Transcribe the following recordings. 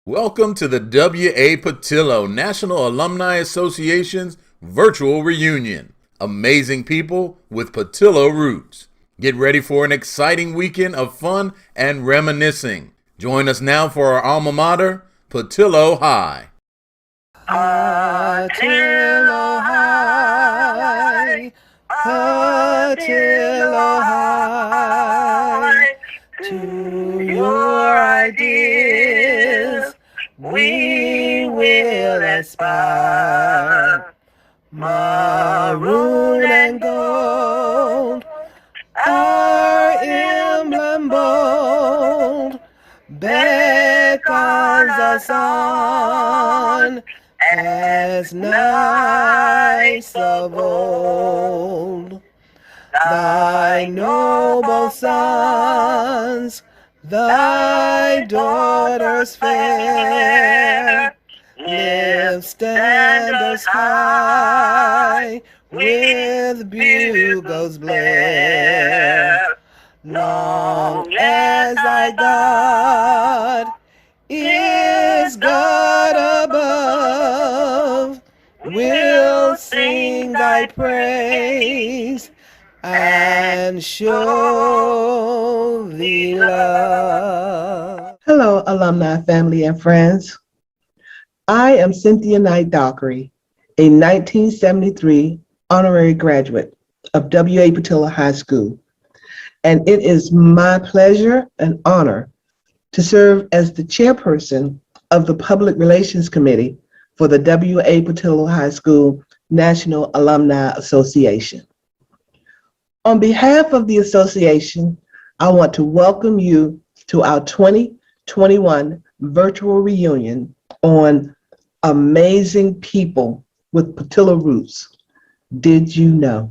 Welcome to the W.A. Patillo National Alumni Association's virtual reunion. Amazing people with Patillo roots. Get ready for an exciting weekend of fun and reminiscing. Join us now for our alma mater, Patillo High. Patillo High, Patillo High, to your ideas we will aspire. Maroon and gold, our emblem bold, beckons us on as knights of old. Thy noble sons, thy daughters fair, lift standards high, with bugles blare. Long as thy God is God above, we'll sing thy praise and show thee love. Hello, alumni family and friends. I am Cynthia Knight Dockery, a 1973 honorary graduate of W.A. Patillo High School, and it is my pleasure and honor to serve as the chairperson of the Public Relations Committee for the W.A. Patillo High School National Alumni Association. On behalf of the association, I want to welcome you to our 2021 virtual reunion on amazing people with Patillo roots. Did you know?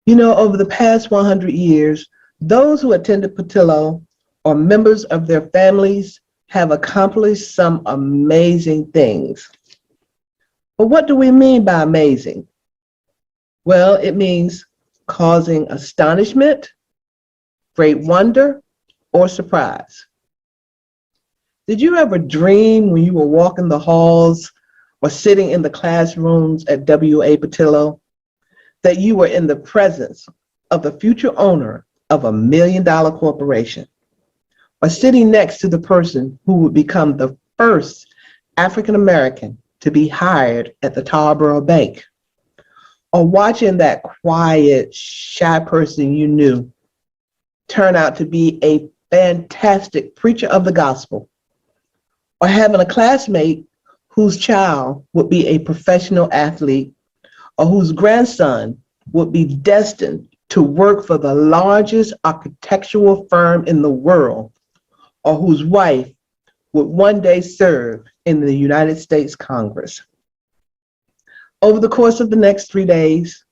You know, over the past 100 years, those who attended Patillo or members of their families have accomplished some amazing things. But what do we mean by amazing? Well, it means causing astonishment, great wonder, or surprise. Did you ever dream when you were walking the halls or sitting in the classrooms at W.A. Patillo that you were in the presence of the future owner of $1 million corporation, or sitting next to the person who would become the first African American to be hired at the Tarboro Bank, or watching that quiet, shy person you knew turn out to be a fantastic preacher of the gospel, or having a classmate whose child would be a professional athlete, or whose grandson would be destined to work for the largest architectural firm in the world, or whose wife would one day serve in the United States Congress. Over the course of the next 3 days,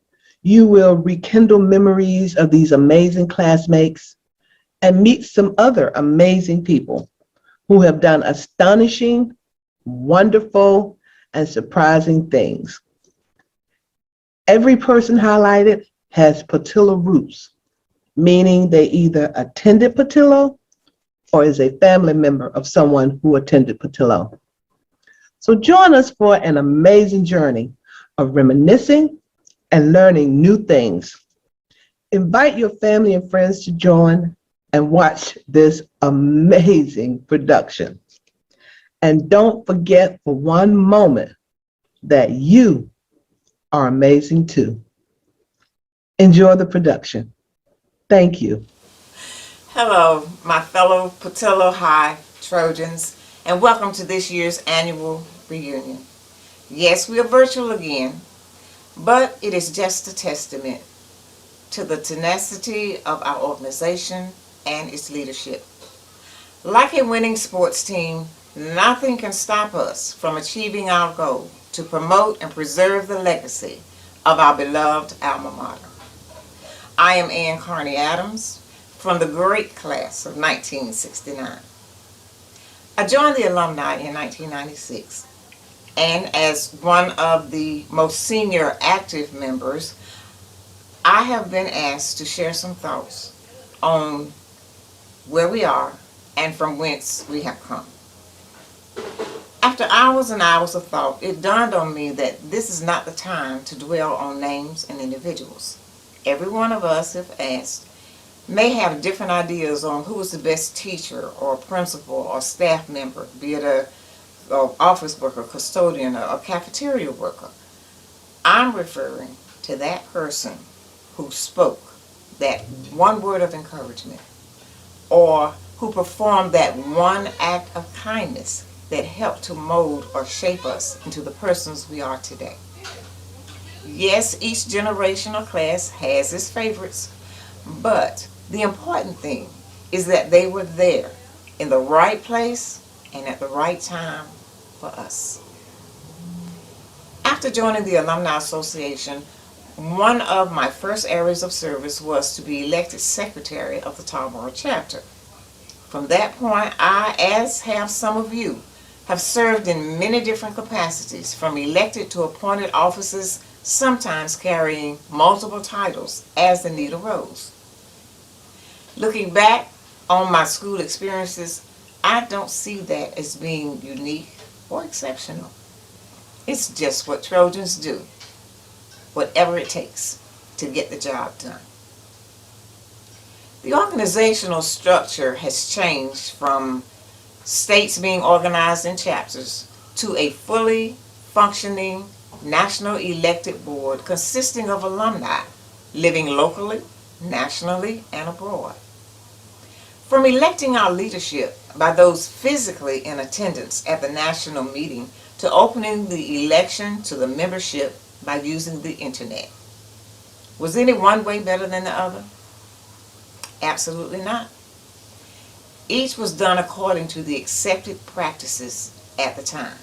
you will rekindle memories of these amazing classmates and meet some other amazing people who have done astonishing, wonderful, and surprising things. Every person highlighted has Patillo roots, meaning they either attended Patillo or is a family member of someone who attended Patillo. So join us for an amazing journey of reminiscing and learning new things. Invite your family and friends to join and watch this amazing production. And don't forget for one moment that you are amazing too. Enjoy the production. Thank you. Hello, my fellow Patillo High Trojans, and welcome to this year's annual reunion. Yes, we are virtual again, but it is just a testament to the tenacity of our organization and its leadership. Like a winning sports team, nothing can stop us from achieving our goal to promote and preserve the legacy of our beloved alma mater. I am Ann Carney Adams from the great class of 1969. I joined the alumni in 1996, and as one of the most senior active members, I have been asked to share some thoughts on where we are and from whence we have come. After hours and hours of thought, it dawned on me that this is not the time to dwell on names and individuals. Every one of us, if asked, may have different ideas on who is the best teacher or principal or staff member, be it a office worker, custodian, or a cafeteria worker. I'm referring to that person who spoke that one word of encouragement, or who performed that one act of kindness that helped to mold or shape us into the persons we are today. Yes, each generation or class has its favorites, but the important thing is that they were there in the right place and at the right time for us. After joining the Alumni Association, one of my first areas of service was to be elected secretary of the Tarboro chapter. From that point, I, as have some of you, have served in many different capacities, from elected to appointed offices, sometimes carrying multiple titles as the need arose. Looking back on my school experiences, I don't see that as being unique or exceptional. It's just what Trojans do, whatever it takes to get the job done. The organizational structure has changed from states being organized in chapters to a fully functioning national elected board consisting of alumni living locally, nationally, and abroad. From electing our leadership by those physically in attendance at the national meeting to opening the election to the membership by using the internet. Was any one way better than the other? Absolutely not. Each was done according to the accepted practices at the time.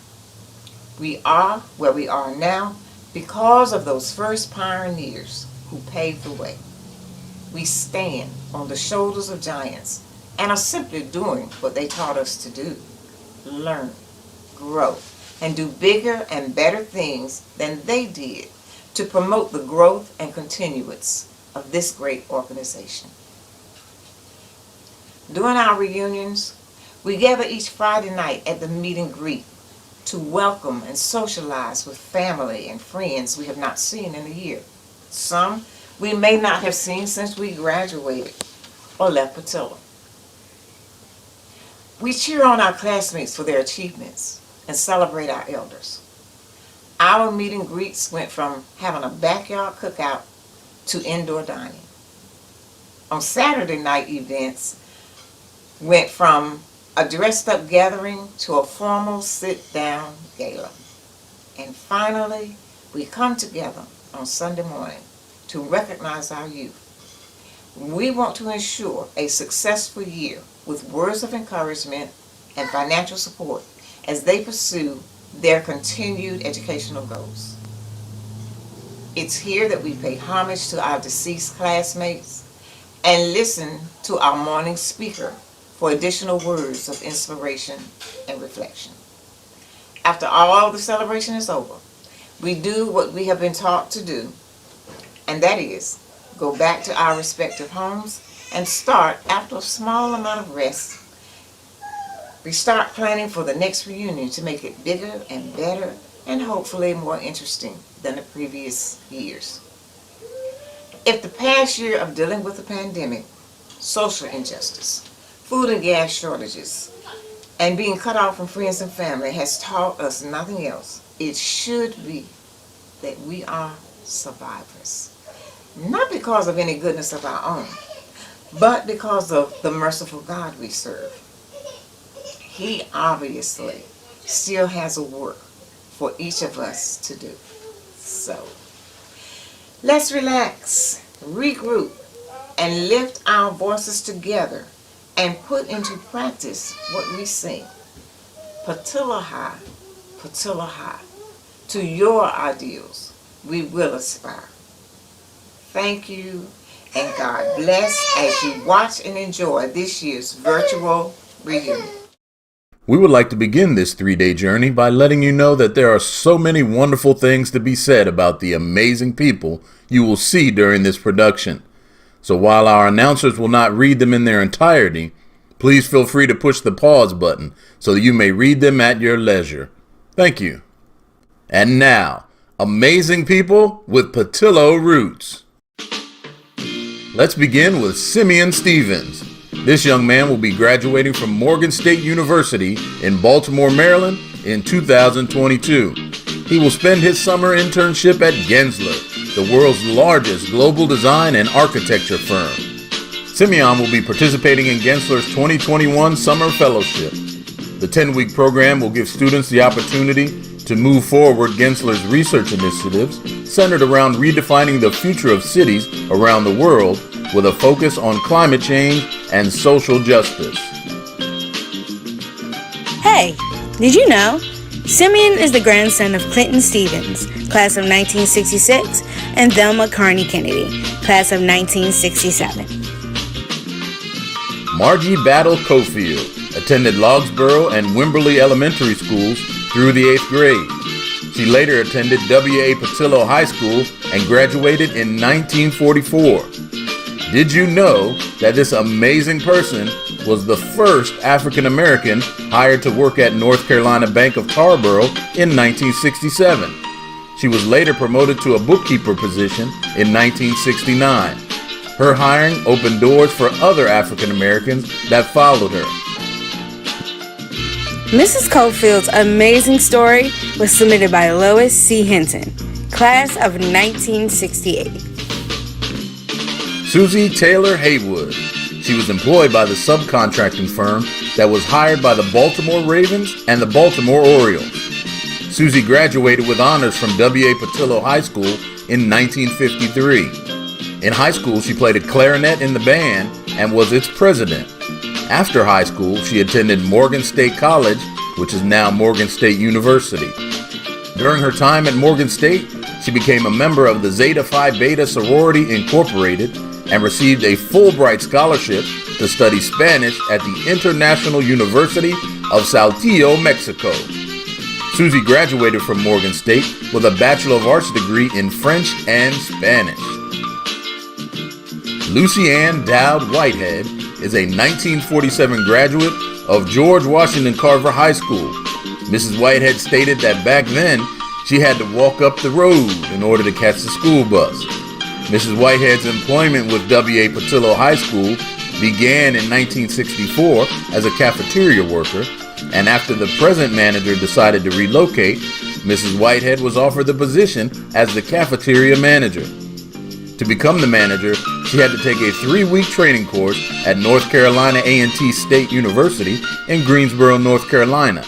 We are where we are now because of those first pioneers who paved the way. We stand on the shoulders of giants and are simply doing what they taught us to do. Learn, grow, and do bigger and better things than they did to promote the growth and continuance of this great organization. During our reunions, we gather each Friday night at the meet and greet to welcome and socialize with family and friends we have not seen in a year. Some we may not have seen since we graduated or left Patillo. We cheer on our classmates for their achievements and celebrate our elders. Our meet and greets went from having a backyard cookout to indoor dining. On Saturday night events, went from a dressed-up gathering to a formal sit-down gala. And finally, we come together on Sunday morning to recognize our youth. We want to ensure a successful year with words of encouragement and financial support as they pursue their continued educational goals. It's here that we pay homage to our deceased classmates and listen to our morning speaker for additional words of inspiration and reflection. After all the celebration is over, we do what we have been taught to do, and that is go back to our respective homes and start, after a small amount of rest, we start planning for the next reunion to make it bigger and better and hopefully more interesting than the previous years. If the past year of dealing with the pandemic, social injustice, food and gas shortages, and being cut off from friends and family has taught us nothing else, it should be that we are survivors. Not because of any goodness of our own, but because of the merciful God we serve. He obviously still has a work for each of us to do. So, let's relax, regroup, and lift our voices together and put into practice what we sing. Pattillo high, Pattillo high. To your ideals we will aspire. Thank you, and God bless as you watch and enjoy this year's virtual reunion. We would like to begin this 3-day journey by letting you know that there are so many wonderful things to be said about the amazing people you will see during this production. So while our announcers will not read them in their entirety, Please feel free to push the pause button so that you may read them at your leisure. Thank you. And now, amazing people with Patillo roots. Let's begin with Simeon Stevens. This young man will be graduating from Morgan State University in Baltimore, Maryland in 2022. He will spend his summer internship at Gensler, the world's largest global design and architecture firm. Simeon will be participating in Gensler's 2021 Summer Fellowship. The 10-week program will give students the opportunity to move forward Gensler's research initiatives centered around redefining the future of cities around the world with a focus on climate change and social justice. Hey, did you know? Simeon is the grandson of Clinton Stevens, class of 1966, and Thelma Carney Kennedy, class of 1967. Margie Battle Cofield attended Logsboro and Wimberley Elementary Schools through the 8th grade. She later attended W.A. Patillo High School and graduated in 1944. Did you know that this amazing person was the first African American hired to work at North Carolina Bank of Tarboro in 1967? She was later promoted to a bookkeeper position in 1969. Her hiring opened doors for other African Americans that followed her. Mrs. Cofield's amazing story was submitted by Lois C. Hinton, class of 1968. Susie Taylor Haywood. She was employed by the subcontracting firm that was hired by the Baltimore Ravens and the Baltimore Orioles. Susie graduated with honors from W.A. Patillo High School in 1953. In high school, she played a clarinet in the band and was its president. After high school, she attended Morgan State College, which is now Morgan State University. During her time at Morgan State, she became a member of the Zeta Phi Beta Sorority Incorporated and received a Fulbright scholarship to study Spanish at the International University of Saltillo, Mexico. Susie graduated from Morgan State with a Bachelor of Arts degree in French and Spanish. Lucy Ann Dowd Whitehead is a 1947 graduate of George Washington Carver High School. Mrs. Whitehead stated that back then, she had to walk up the road in order to catch the school bus. Mrs. Whitehead's employment with W.A. Patillo High School began in 1964 as a cafeteria worker, and after the present manager decided to relocate, Mrs. Whitehead was offered the position as the cafeteria manager. To become the manager, she had to take a 3-week training course at North Carolina A&T State University in Greensboro, North Carolina.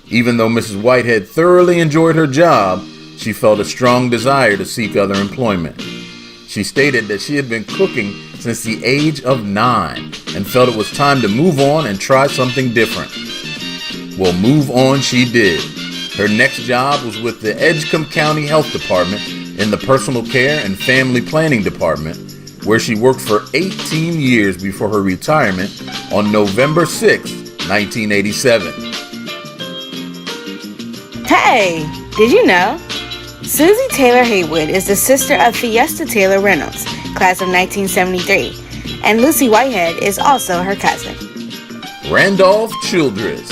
Even though Mrs. Whitehead thoroughly enjoyed her job, she felt a strong desire to seek other employment. She stated that she had been cooking since the age of 9 and felt it was time to move on and try something different. Well, move on she did. Her next job was with the Edgecombe County Health Department in the Personal Care and Family Planning Department, where she worked for 18 years before her retirement on November 6, 1987. Hey, did you know? Susie Taylor Haywood is the sister of Fiesta Taylor Reynolds, class of 1973, and Lucy Whitehead is also her cousin. Randolph Childress,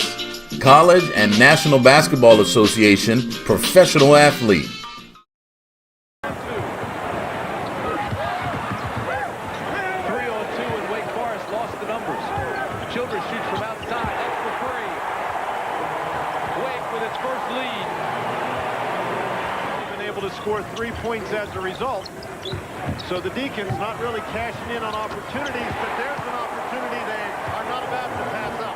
College and National Basketball Association professional athlete. Score 3 points as a result. So the Deacons not really cashing in on opportunities, but there's an opportunity they are not about to pass up.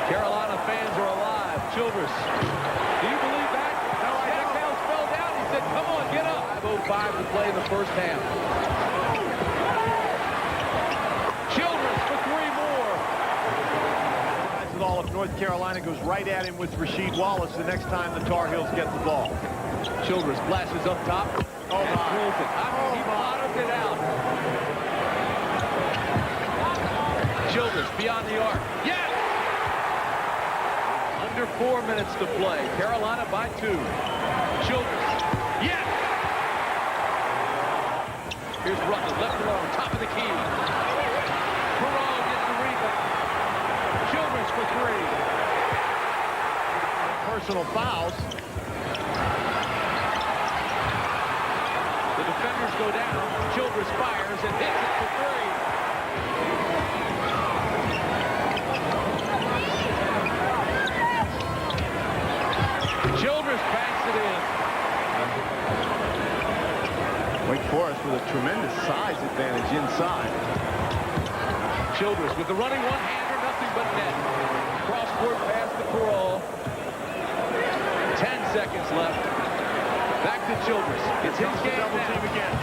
Carolina fans are alive. Childress. Do you believe that? No, I don't. Jack Downs fell down. He said, come on, get up. 5:05 to play in the first half. Childress for 3 more. All of North Carolina goes right at him with Rasheed Wallace the next time the Tar Heels get the ball. Childress flashes up top. Oh, and my. drills it. He bottomed it out. Childress beyond the arc. Yes! Under 4 minutes to play. Carolina by 2. Childress. Yes! personal fouls. The defenders go down. Childress fires and hits it for three. Childress banks it in. Wake Forest with a tremendous size advantage inside. Childress with the running one-hander, nothing but net. Cross-court pass to Perrault. 10 seconds left. Back to Childress. It's his game Double now. team again.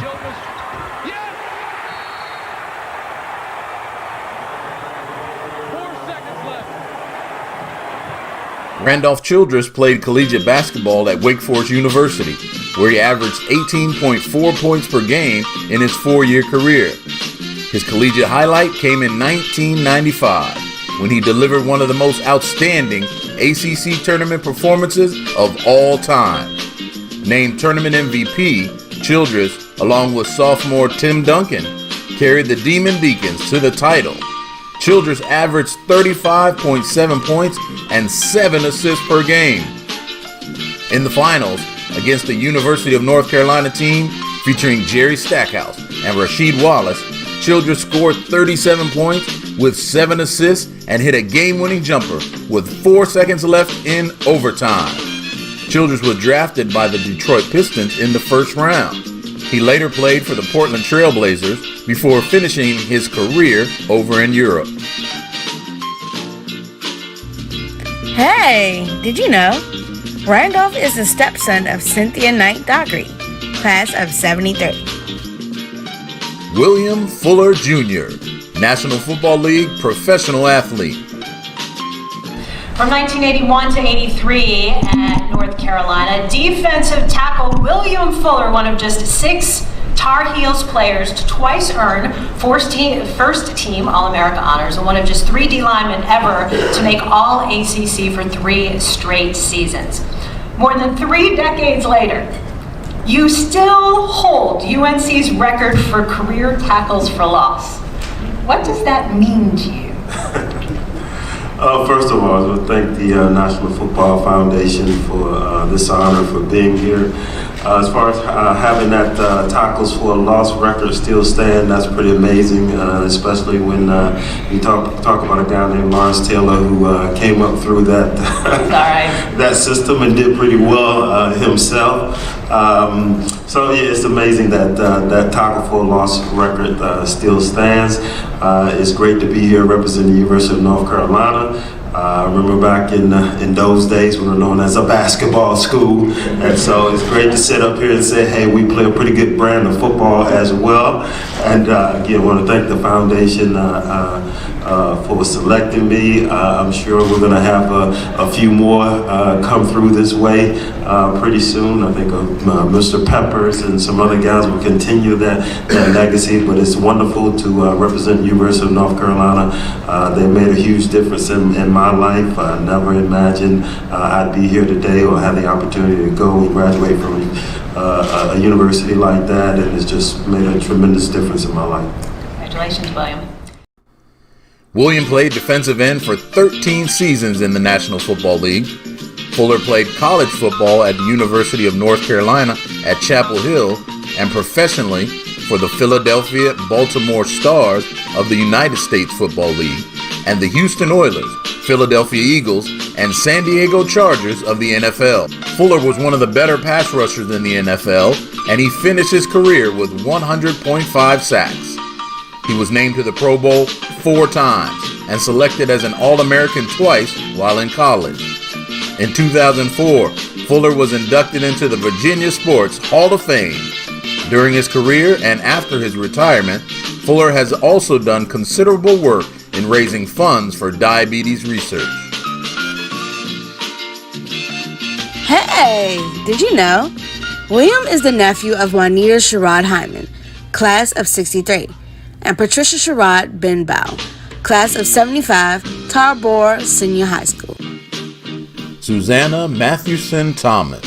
Childress. Yes! 4 seconds left. Randolph Childress played collegiate basketball at Wake Forest University, where he averaged 18.4 points per game in his 4-year career. His collegiate highlight came in 1995, when he delivered one of the most outstanding ACC tournament performances of all time. Named tournament MVP, Childress, along with sophomore Tim Duncan, carried the Demon Deacons to the title. Childress averaged 35.7 points and 7 assists per game. In the finals, against the University of North Carolina team featuring Jerry Stackhouse and Rasheed Wallace, Childress scored 37 points with 7 assists and hit a game-winning jumper with 4 seconds left in overtime. Childress was drafted by the Detroit Pistons in the first round. He later played for the Portland Trail Blazers before finishing his career over in Europe. Hey, did you know? Randolph is the stepson of Cynthia Knight Dockery, class of 73. William Fuller Jr., National Football League professional athlete. From 1981 to 83 at North Carolina, defensive tackle William Fuller, one of just 6 Tar Heels players to twice earn first team All-America honors, and one of just 3 D linemen ever to make All ACC for 3 straight seasons. More than 3 decades later, you still hold UNC's record for career tackles for loss. What does that mean to you? First of all, I want to thank the National Football Foundation for this honor, for being here. As far as having that tackles for a loss record still stand, that's pretty amazing, especially when you talk about a guy named Lawrence Taylor who came up through that that system and did pretty well himself. So yeah, it's amazing that that tackle for a loss record still stands. It's great to be here representing the University of North Carolina. I remember back in those days we were known as a basketball school, and so it's great to sit up here and say, hey, we play a pretty good brand of football as well. And again, I want to thank the foundation for selecting me. I'm sure we're going to have a few more come through this way pretty soon. I think Mr. Peppers and some other guys will continue that legacy, but it's wonderful to represent the University of North Carolina. They made a huge difference in my life. I never imagined I'd be here today or have the opportunity to go and graduate from a university like that, and it's just made a tremendous difference in my life. Congratulations, William. William played defensive end for 13 seasons in the National Football League. Fuller played college football at the University of North Carolina at Chapel Hill and professionally for the Philadelphia Baltimore Stars of the United States Football League and the Houston Oilers, Philadelphia Eagles, and San Diego Chargers of the NFL. Fuller was one of the better pass rushers in the NFL, and he finished his career with 100.5 sacks. He was named to the Pro Bowl 4 times and selected as an All-American twice while in college. In 2004, Fuller was inducted into the Virginia Sports Hall of Fame. During his career and after his retirement, Fuller has also done considerable work in raising funds for diabetes research. Hey, did you know? William is the nephew of Juanita Sherrod Hyman, class of 63, and Patricia Sherrod Benbow, class of 75, Tarboro Senior High School. Susanna Mathewson Thomas.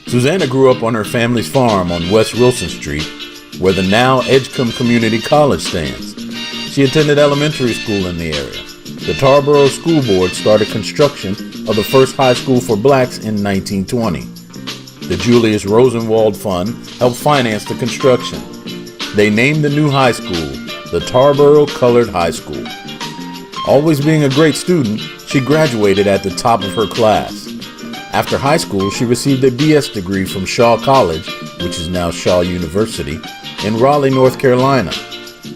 Susanna grew up on her family's farm on West Wilson Street, where the now Edgecombe Community College stands. She attended elementary school in the area the Tarboro School Board started construction of the first high school for blacks in 1920. The Julius Rosenwald Fund helped finance the construction. They named the new high school the Tarboro Colored High School. Always being a great student, she graduated at the top of her class. After high school, she received a BS degree from Shaw College, which is now Shaw University, in Raleigh, North Carolina.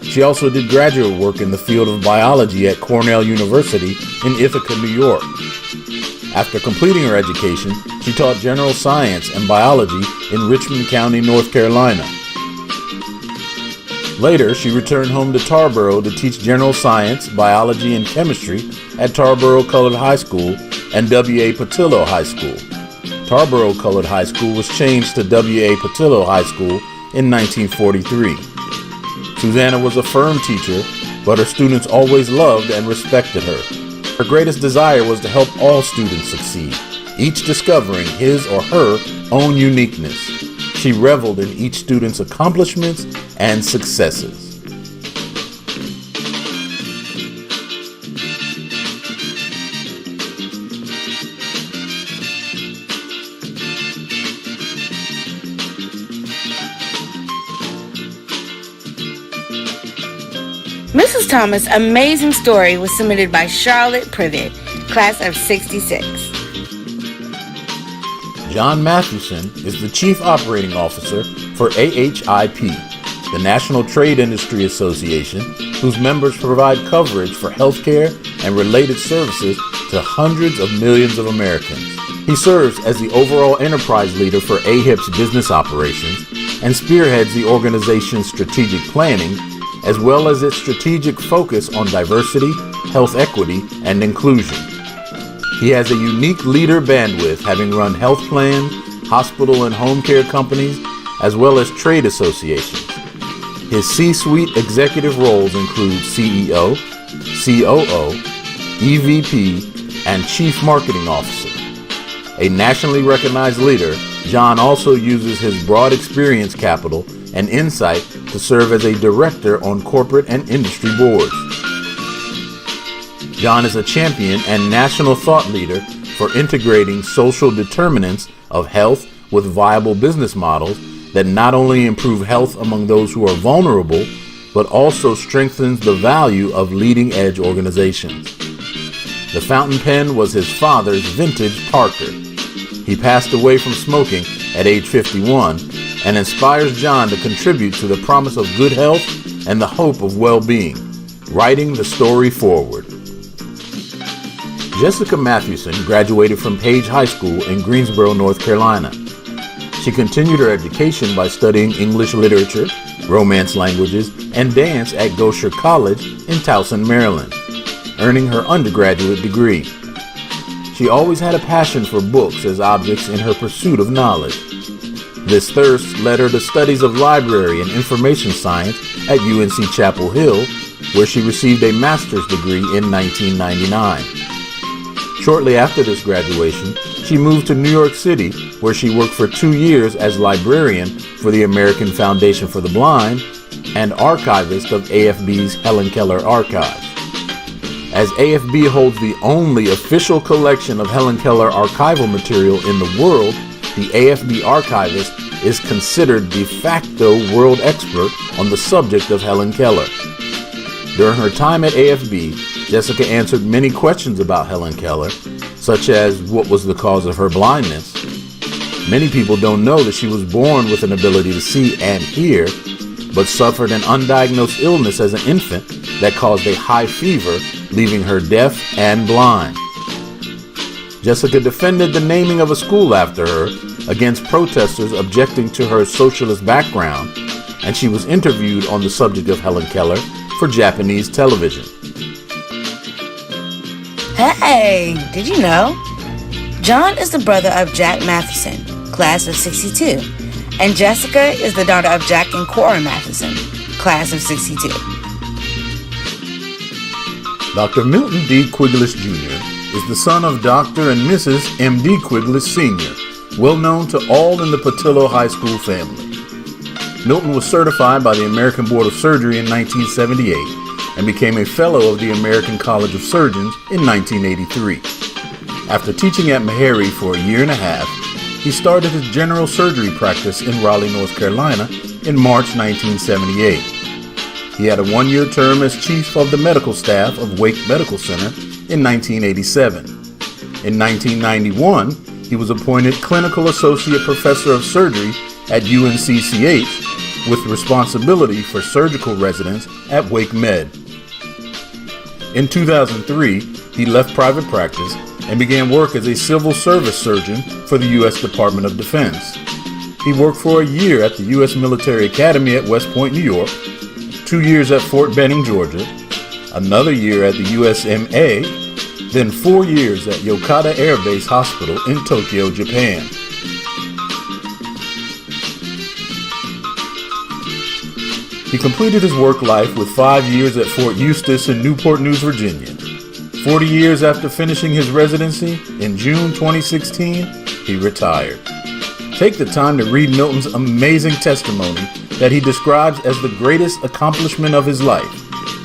She also did graduate work in the field of biology at Cornell University in Ithaca, New York. After completing her education, she taught general science and biology in Richmond County, North Carolina. Later, she returned home to Tarboro to teach general science, biology, and chemistry at Tarboro Colored High School and W.A. Patillo High School. Tarboro Colored High School was changed to W.A. Patillo High School in 1943. Susanna was a firm teacher, but her students always loved and respected her. Her greatest desire was to help all students succeed, each discovering his or her own uniqueness. She reveled in each student's accomplishments and successes. Mrs. Thomas' amazing story was submitted by Charlotte Privet, class of 66. John Mathewson is the Chief Operating Officer for AHIP, the National Trade Industry Association, whose members provide coverage for healthcare and related services to hundreds of millions of Americans. He serves as the overall enterprise leader for AHIP's business operations and spearheads the organization's strategic planning, as well as its strategic focus on diversity, health equity, and inclusion. He has a unique leader bandwidth, having run health plans, hospital and home care companies, as well as trade associations. His C-suite executive roles include CEO, COO, EVP, and Chief Marketing Officer. A nationally recognized leader, John also uses his broad experience capital and insight to serve as a director on corporate and industry boards. John is a champion and national thought leader for integrating social determinants of health with viable business models that not only improve health among those who are vulnerable, but also strengthens the value of leading-edge organizations. The fountain pen was his father's vintage Parker. He passed away from smoking at age 51 and inspires John to contribute to the promise of good health and the hope of well-being, writing the story forward. Jessica Mathewson graduated from Page High School in Greensboro, North Carolina. She continued her education by studying English literature, Romance languages, and dance at Gosher College in Towson, Maryland, earning her undergraduate degree. She always had a passion for books as objects in her pursuit of knowledge. This thirst led her to studies of library and information science at UNC Chapel Hill, where she received a master's degree in 1999. Shortly after this graduation, she moved to New York City, where she worked for 2 years as librarian for the American Foundation for the Blind and archivist of AFB's Helen Keller Archives. As AFB holds the only official collection of Helen Keller archival material in the world, the AFB archivist is considered de facto world expert on the subject of Helen Keller. During her time at AFB, Jessica answered many questions about Helen Keller, such as what was the cause of her blindness. Many people don't know that she was born with an ability to see and hear, but suffered an undiagnosed illness as an infant that caused a high fever, leaving her deaf and blind. Jessica defended the naming of a school after her against protesters objecting to her socialist background, and she was interviewed on the subject of Helen Keller for Japanese television. Hey, did you know? John is the brother of Jack Matheson, class of 62, and Jessica is the daughter of Jack and Cora Matheson, class of 62. Dr. Milton D. Quigless Jr. is the son of Dr. and Mrs. M.D. Quigless Sr., well known to all in the Patillo High School family. Milton was certified by the American Board of Surgery in 1978 and became a fellow of the American College of Surgeons in 1983. After teaching at Meharry for a year and a half, he started his general surgery practice in Raleigh, North Carolina in March 1978. He had a one-year term as chief of the medical staff of Wake Medical Center in 1987. In 1991, he was appointed Clinical Associate Professor of Surgery at UNCCH with responsibility for surgical residents at Wake Med. In 2003, he left private practice and began work as a civil service surgeon for the U.S. Department of Defense. He worked for a year at the U.S. Military Academy at West Point, New York, 2 years at Fort Benning, Georgia, another year at the USMA, then 4 years at Yokata Air Base Hospital in Tokyo, Japan. He completed his work life with 5 years at Fort Eustis in Newport News, Virginia. 40 years after finishing his residency, in June 2016, he retired. Take the time to read Milton's amazing testimony that he describes as the greatest accomplishment of his life,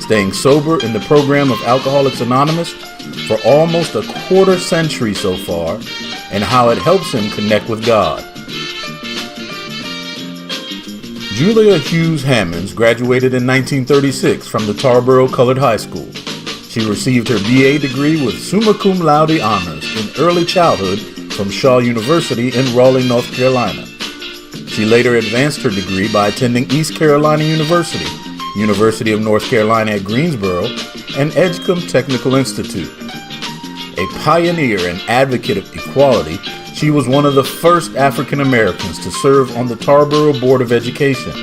staying sober in the program of Alcoholics Anonymous for almost a quarter century so far, and how it helps him connect with God. Julia Hughes Hammonds graduated in 1936 from the Tarboro Colored High School. She received her BA degree with summa cum laude honors in early childhood from Shaw University in Raleigh, North Carolina. She later advanced her degree by attending East Carolina University, University of North Carolina at Greensboro, and Edgecombe Technical Institute. A pioneer and advocate of equality, she was one of the first African Americans to serve on the Tarboro Board of Education,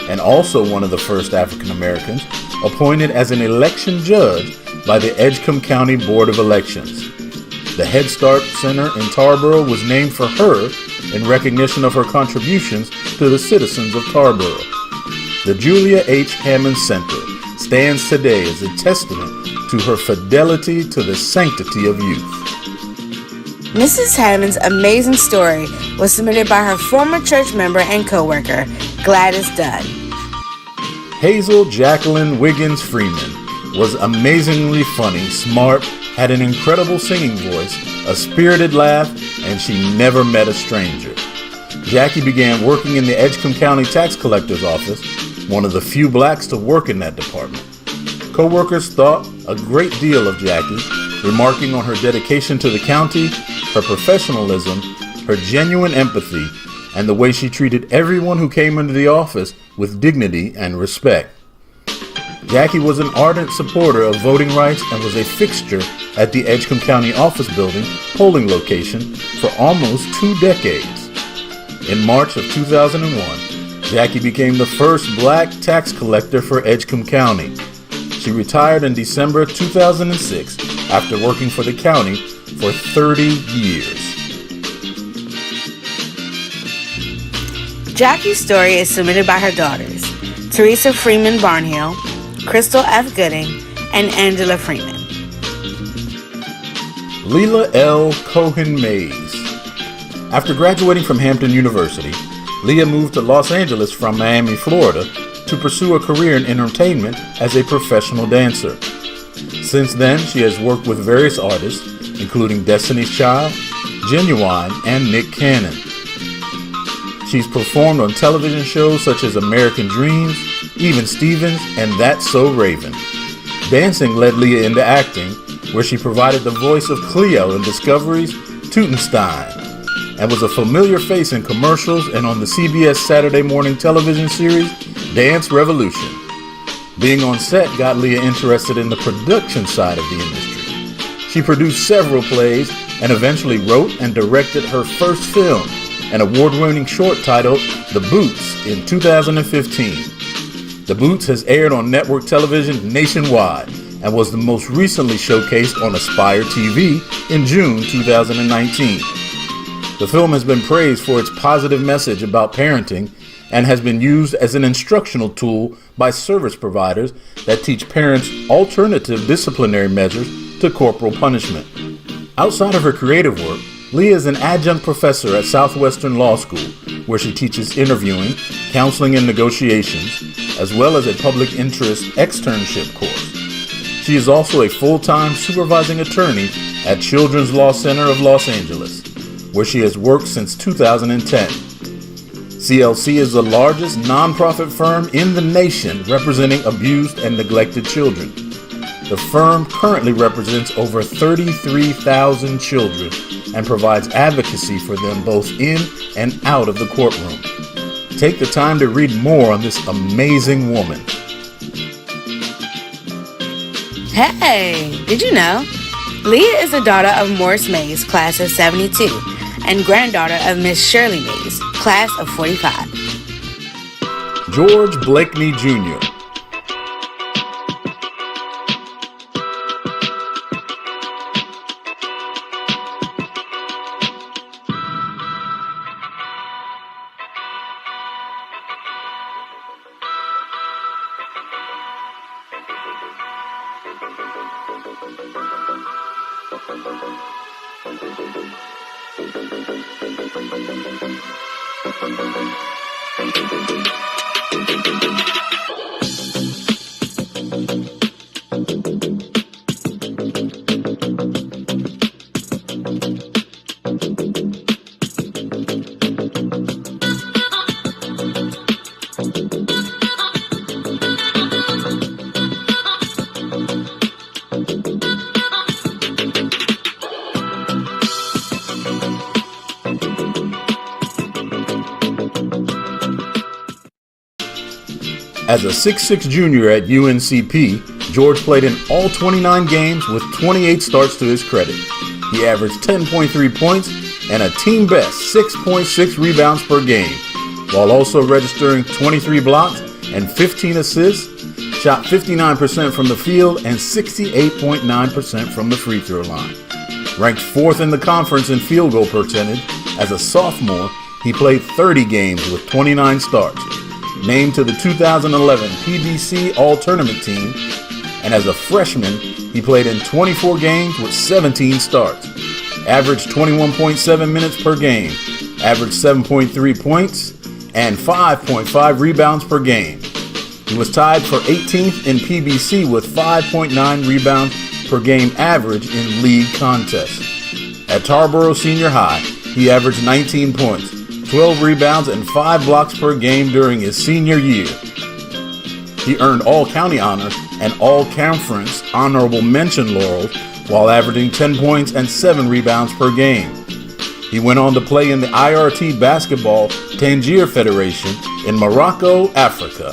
and also one of the first African Americans appointed as an election judge by the Edgecombe County Board of Elections. The Head Start Center in Tarboro was named for her in recognition of her contributions to the citizens of Tarboro. The Julia H. Hammonds Center stands today as a testament to her fidelity to the sanctity of youth. Mrs. Hammond's amazing story was submitted by her former church member and co-worker, Gladys Dunn. Hazel Jacqueline Wiggins Freeman was amazingly funny, smart, had an incredible singing voice, a spirited laugh, and she never met a stranger. Jackie began working in the Edgecombe County Tax Collector's Office, one of the few blacks to work in that department. Co-workers thought a great deal of Jackie, remarking on her dedication to the county, her professionalism, her genuine empathy, and the way she treated everyone who came into the office with dignity and respect. Jackie was an ardent supporter of voting rights and was a fixture at the Edgecombe County Office Building polling location for almost 2 decades. In March of 2001, Jackie became the first black tax collector for Edgecombe County. She retired in December 2006 after working for the county for 30 years. Jackie's story is submitted by her daughters, Teresa Freeman Barnhill, Crystal F. Gooding, and Angela Freeman. Leela L. Cohen Mays. After graduating from Hampton University, Leah moved to Los Angeles from Miami, Florida, to pursue a career in entertainment as a professional dancer. Since then, she has worked with various artists, including Destiny's Child, Genuine, and Nick Cannon. She's performed on television shows such as American Dreams, Even Stevens, and That's So Raven. Dancing led Leah into acting, where she provided the voice of Cleo in Discovery's Tootenstein, and was a familiar face in commercials and on the CBS Saturday morning television series Dance Revolution. Being on set got Leah interested in the production side of the industry. She produced several plays and eventually wrote and directed her first film, an award-winning short titled The Boots, in 2015. The Boots has aired on network television nationwide and was the most recently showcased on Aspire TV in June 2019. The film has been praised for its positive message about parenting and has been used as an instructional tool by service providers that teach parents alternative disciplinary measures to corporal punishment. Outside of her creative work, Leah is an adjunct professor at Southwestern Law School, where she teaches interviewing, counseling, and negotiations, as well as a public interest externship course. She is also a full-time supervising attorney at Children's Law Center of Los Angeles, where she has worked since 2010. CLC is the largest nonprofit firm in the nation representing abused and neglected children. The firm currently represents over 33,000 children and provides advocacy for them both in and out of the courtroom. Take the time to read more on this amazing woman. Hey, did you know? Leah is the daughter of Morris Mays, class of 72, and granddaughter of Miss Shirley Mays, class of 45. George Blakeney Jr. As a 6'6" junior at UNCP, George played in all 29 games with 28 starts to his credit. He averaged 10.3 points and a team best 6.6 rebounds per game, while also registering 23 blocks and 15 assists, shot 59% from the field and 68.9% from the free throw line. Ranked 4th in the conference in field goal percentage, as a sophomore, he played 30 games with 29 starts. Named to the 2011 PBC All-Tournament team, and as a freshman, he played in 24 games with 17 starts, averaged 21.7 minutes per game, averaged 7.3 points, and 5.5 rebounds per game. He was tied for 18th in PBC with 5.9 rebounds per game average in league contests. At Tarboro Senior High, he averaged 19 points, 12 rebounds, and 5 blocks per game during his senior year. He earned All-County honors and All-Conference honorable mention laurels while averaging 10 points and 7 rebounds per game. He went on to play in the IRT Basketball Tangier Federation in Morocco, Africa.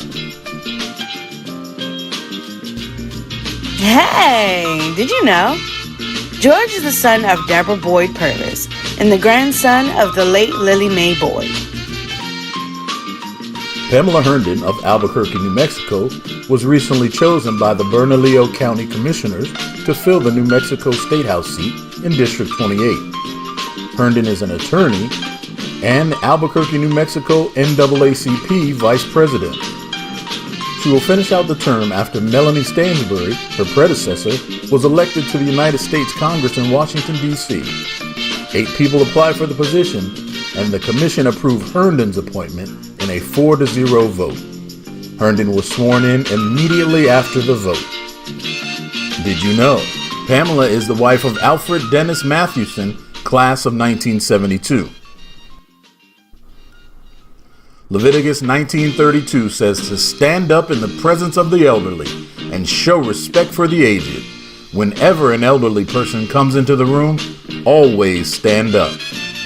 Hey, did you know? George is the son of Deborah Boyd Purvis and the grandson of the late Lily Mae Boyd. Pamela Herndon of Albuquerque, New Mexico, was recently chosen by the Bernalillo County Commissioners to fill the New Mexico State House seat in District 28. Herndon is an attorney and Albuquerque, New Mexico NAACP Vice President. She will finish out the term after Melanie Stansbury, her predecessor, was elected to the United States Congress in Washington, D.C. 8 people applied for the position, and the commission approved Herndon's appointment in a 4-0 vote. Herndon was sworn in immediately after the vote. Did you know? Pamela is the wife of Alfred Dennis Mathewson, class of 1972. Leviticus 19:32 says to stand up in the presence of the elderly and show respect for the aged. Whenever an elderly person comes into the room, always stand up.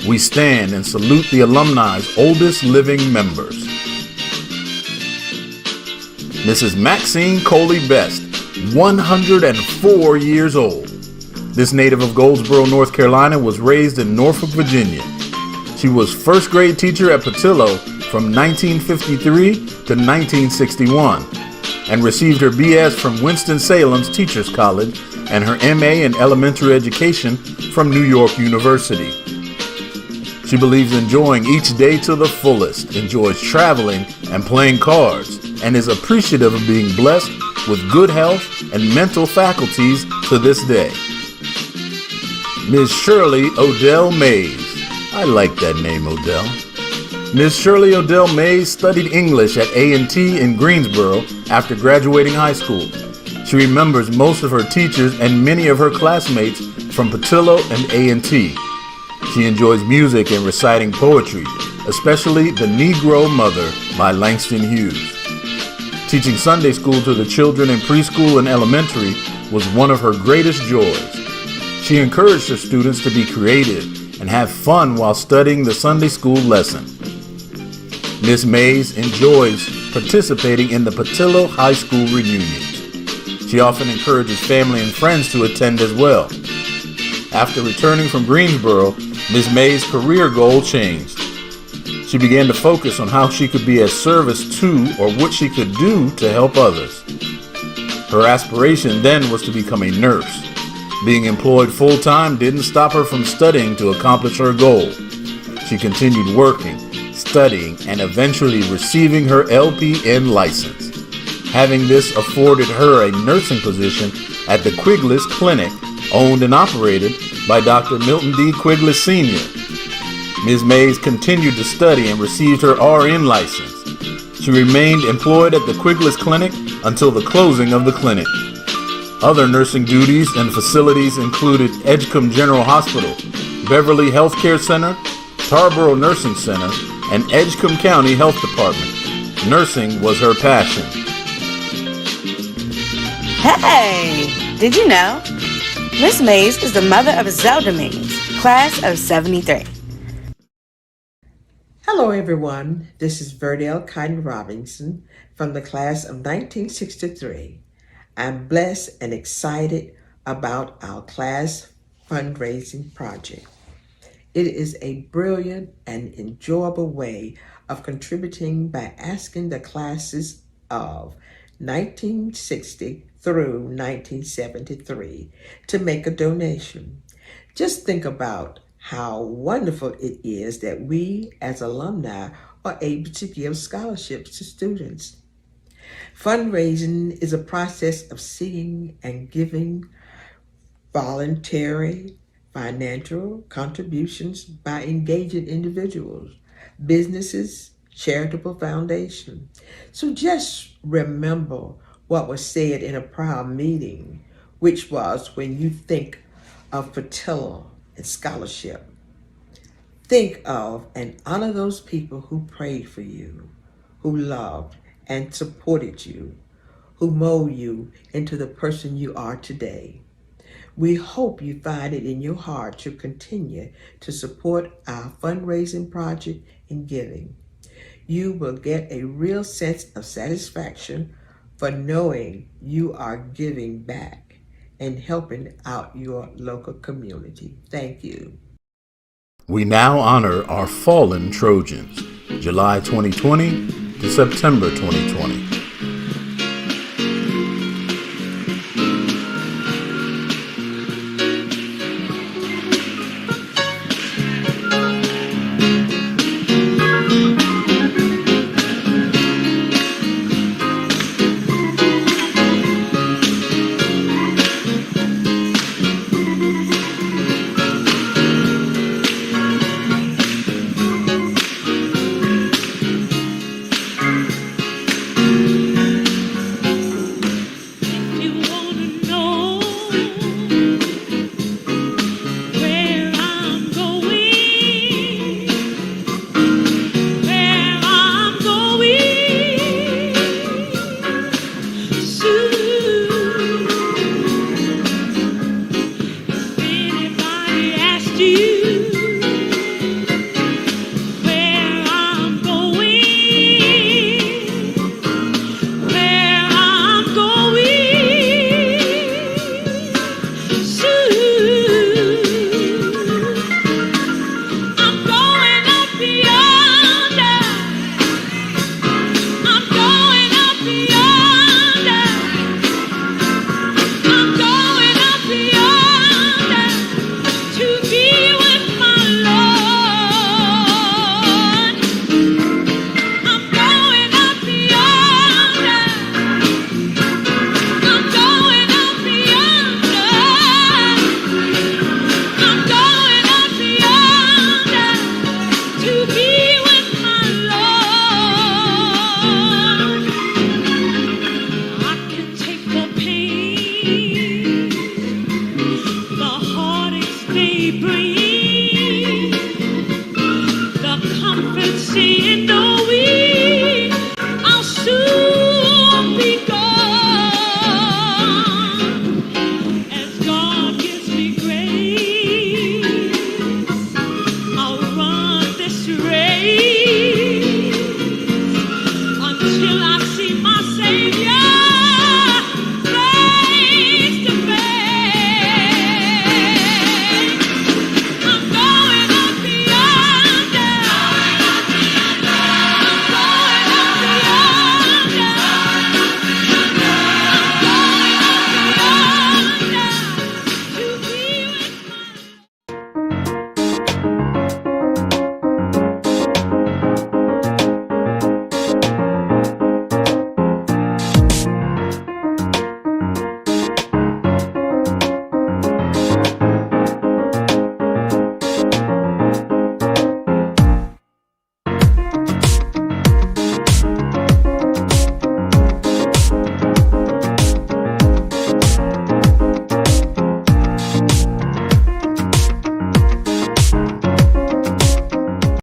We stand and salute the alumni's oldest living members. Mrs. Maxine Coley Best, 104 years old. This native of Goldsboro, North Carolina, was raised in Norfolk, Virginia. She was first grade teacher at Patillo from 1953 to 1961 and received her BS from Winston-Salem's Teachers College and her MA in elementary education from New York University. She believes enjoying each day to the fullest, enjoys traveling and playing cards, and is appreciative of being blessed with good health and mental faculties to this day. Ms. Shirley Odell Mays. I like that name, Odell. Ms. Shirley Odell Mays studied English at A&T in Greensboro after graduating high school. She remembers most of her teachers and many of her classmates from Patillo and A&T. She enjoys music and reciting poetry, especially The Negro Mother by Langston Hughes. Teaching Sunday school to the children in preschool and elementary was one of her greatest joys. She encouraged her students to be creative and have fun while studying the Sunday school lesson. Miss Mays enjoys participating in the Patillo High School reunions. She often encourages family and friends to attend as well. After returning from Greensboro, Miss Mays' career goal changed. She began to focus on how she could be of service to or what she could do to help others. Her aspiration then was to become a nurse. Being employed full-time didn't stop her from studying to accomplish her goal. She continued working, studying, and eventually receiving her LPN license. Having this afforded her a nursing position at the Quigless Clinic, owned and operated by Dr. Milton D. Quigless Sr. Ms. Mays continued to study and received her RN license. She remained employed at the Quigless Clinic until the closing of the clinic. Other nursing duties and facilities included Edgecombe General Hospital, Beverly Healthcare Center, Tarboro Nursing Center, and Edgecombe County Health Department. Nursing was her passion. Hey! Did you know? Miss Mays is the mother of Zelda Mays, class of 73. Hello everyone, this is Verdell Cotton Robinson from the class of 1963. I'm blessed and excited about our class fundraising project. It is a brilliant and enjoyable way of contributing by asking the classes of 1960 through 1973 to make a donation. Just think about how wonderful it is that we as alumni are able to give scholarships to students. Fundraising is a process of seeking and giving voluntary financial contributions by engaging individuals, businesses, charitable foundations. So just remember what was said in a prior meeting, which was when you think of Patillo and scholarship, think of and honor those people who prayed for you, who loved and supported you, who mold you into the person you are today. We hope you find it in your heart to continue to support our fundraising project and giving. You will get a real sense of satisfaction for knowing you are giving back and helping out your local community. Thank you. We now honor our fallen Trojans, July 2020 to September 2020.